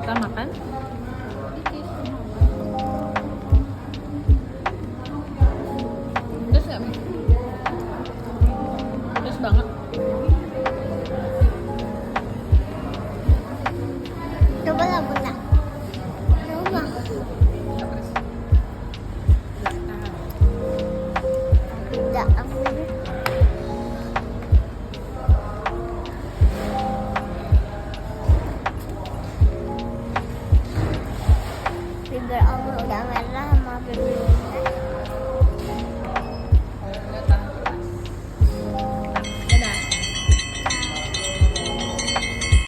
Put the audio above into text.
Kita makan. Pedas nggak, Mi? Pedas banget. Coba lah bunda. Coba. Nggak pedas. Tidak aku. Bibir Oma udah merah sama bibir